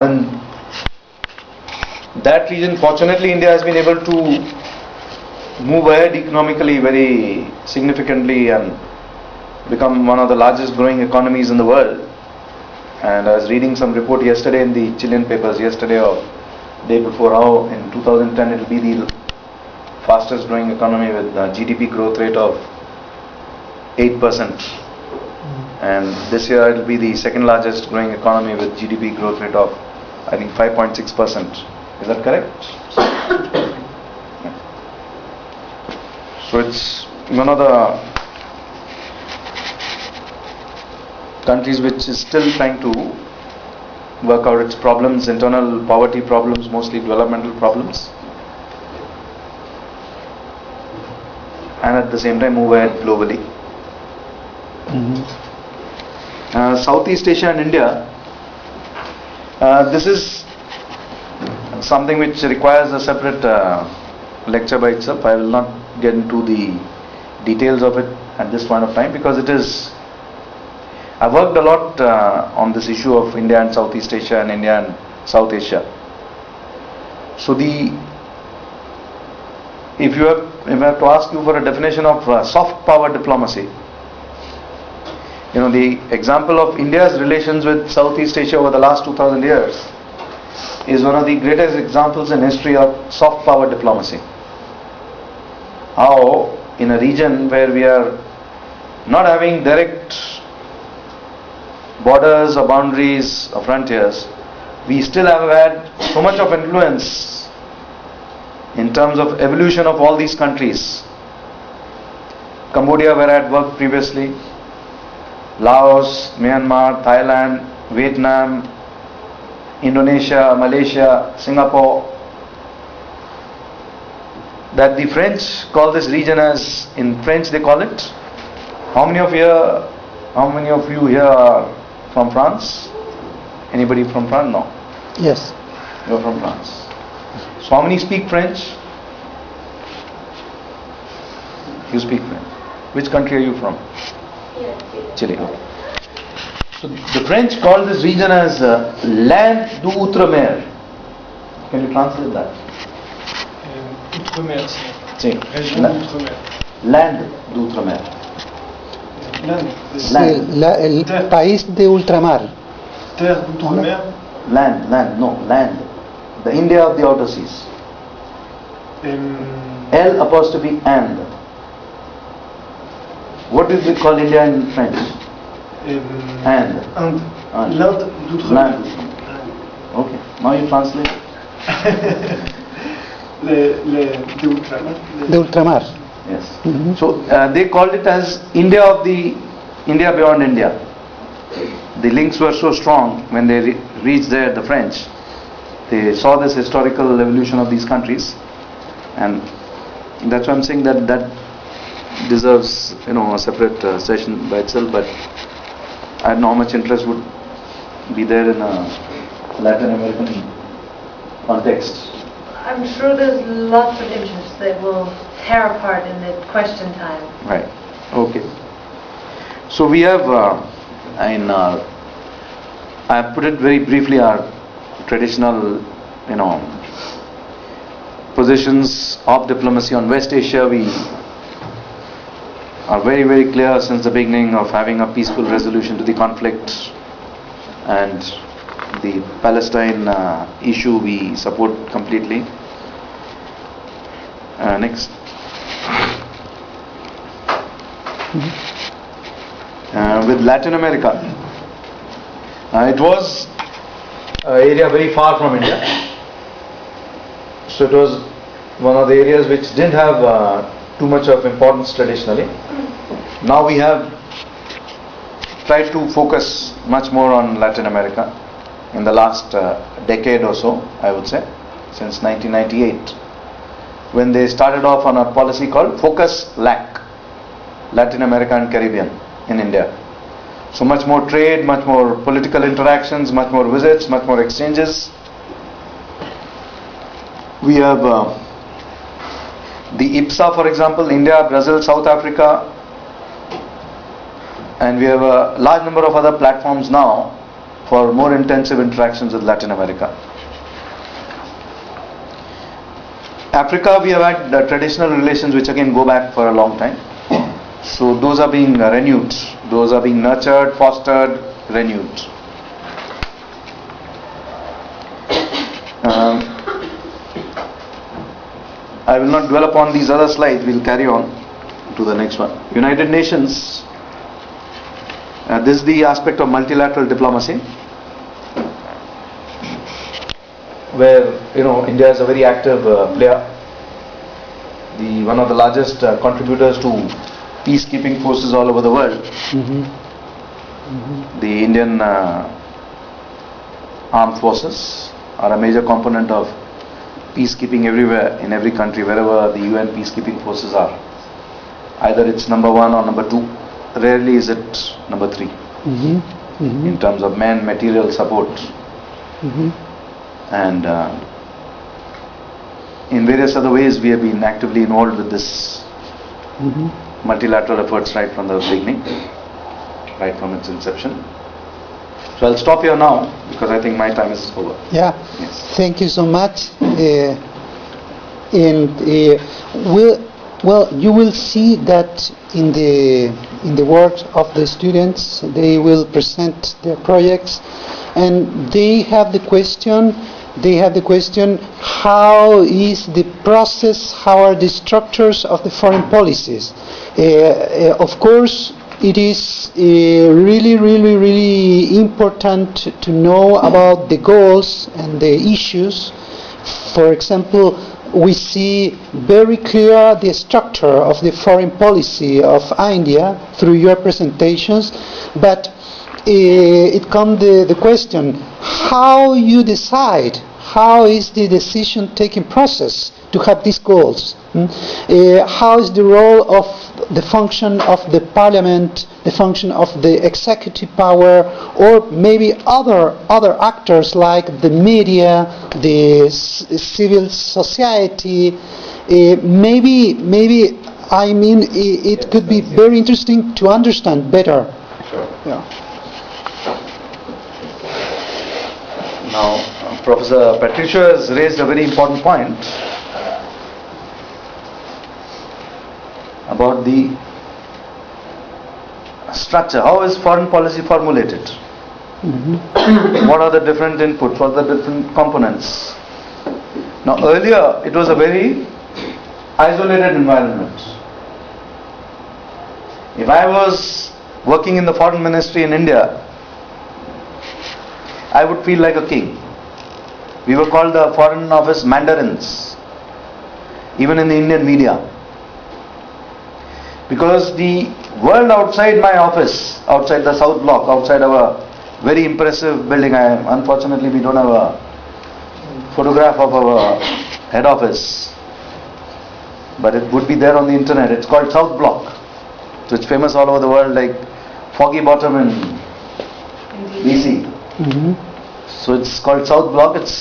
In that region, fortunately, India has been able to move ahead economically very significantly and become one of the largest growing economies in the world. And I was reading some report yesterday in the Chilean papers, yesterday or day before, how in 2010 it will be the fastest growing economy with GDP growth rate of 8%. And this year it will be the second largest growing economy with GDP growth rate of, I think, 5.6%. Is that correct? Yeah. So it's one of the countries which is still trying to work out its problems, internal poverty problems, mostly developmental problems, and at the same time move ahead globally. Southeast Asia and India, this is something which requires a separate lecture by itself. I will not get into the details of it at this point of time, because it is, I worked a lot on this issue of India and Southeast Asia and India and South Asia. So if I have to ask you for a definition of soft power diplomacy, the example of India's relations with Southeast Asia over the last 2000 years is one of the greatest examples in history of soft power diplomacy. How in a region where we are not having direct borders or boundaries or frontiers, we still have had so much of influence in terms of evolution of all these countries. Cambodia, where I had worked previously, Laos, Myanmar, Thailand, Vietnam, Indonesia, Malaysia, Singapore, that the French call this region as, in French they call it, how many of you here are from France? Anybody from France? No. Yes. You are from France. So how many speak French? You speak French. Which country are you from? Chile. Okay. So the French call this region as Land d'Outre-mer. Can you translate that? Outre-mer, Sí. région d'Outre-mer. Land d'Outre-mer. El país de ultramar. Terre d'Outre-mer. Land. The India of the outer seas. L apostrophe and. What did we call India in French? And. L'Inde d'Outre-mer. Okay. Now you translate. De ultramar. De ultramar. Yes. So they called it as India beyond India. The links were so strong when they reached there, the French. They saw this historical evolution of these countries, and that's why I'm saying that deserves a separate session by itself. But I don't know how much interest would be there in a Latin American context. I'm sure there's lots of interest that will tear apart in the question time. Right. Okay. So we have I put it very briefly, our traditional positions of diplomacy on West Asia. We are very, very clear since the beginning of having a peaceful resolution to the conflict, and the Palestine issue we support completely. Next. With Latin America, it was an area very far from India, so it was one of the areas which didn't have too much of importance traditionally. Now we have tried to focus much more on Latin America in the last decade or so, I would say, since 1998, when they started off on a policy called Focus LAC, Latin America and Caribbean in India. So much more trade, much more political interactions, much more visits, much more exchanges. We have the IPSA, for example, India, Brazil, South Africa, and we have a large number of other platforms now for more intensive interactions with Latin America. Africa, we have had traditional relations which again go back for a long time. So those are being renewed, those are being nurtured, fostered, renewed. I will not dwell upon these other slides, we will carry on to the next one. United Nations, this is the aspect of multilateral diplomacy, where India is a very active player, one of the largest contributors to peacekeeping forces all over the world. The Indian armed forces are a major component of peacekeeping everywhere, in every country, wherever the UN peacekeeping forces are. Either it's number 1 or number 2, rarely is it number 3 in terms of man, material support. And in various other ways we have been actively involved with this multilateral efforts right from the beginning, right from its inception. So I'll stop here now because I think my time is over. Yeah, Yes. thank you so much. Well, you will see that in the work of the students, they will present their projects, and they have the question. How is the process? How are the structures of the foreign policies? Of course, it is really important to know about the goals and the issues. For example, we see very clear the structure of the foreign policy of India through your presentations, but it comes the question, how you decide, how is the decision-taking process to have these goals? How is the role of the function of the parliament, the function of the executive power, or maybe other actors like the media, the civil society? Maybe it could be very interesting to understand better. Sure. Yeah. Now, Professor Patricia has raised a very important point about the structure. How is foreign policy formulated? What are the different inputs? What are the different components? Now, earlier it was a very isolated environment. If I was working in the foreign ministry in India, I would feel like a king. We were called the Foreign Office Mandarins, even in the Indian media. Because the world outside my office, outside the South Block, outside our very impressive building, unfortunately we don't have a photograph of our head office, but it would be there on the internet. It's called South Block. So it's famous all over the world, like Foggy Bottom in BC. So it's called South Block. It's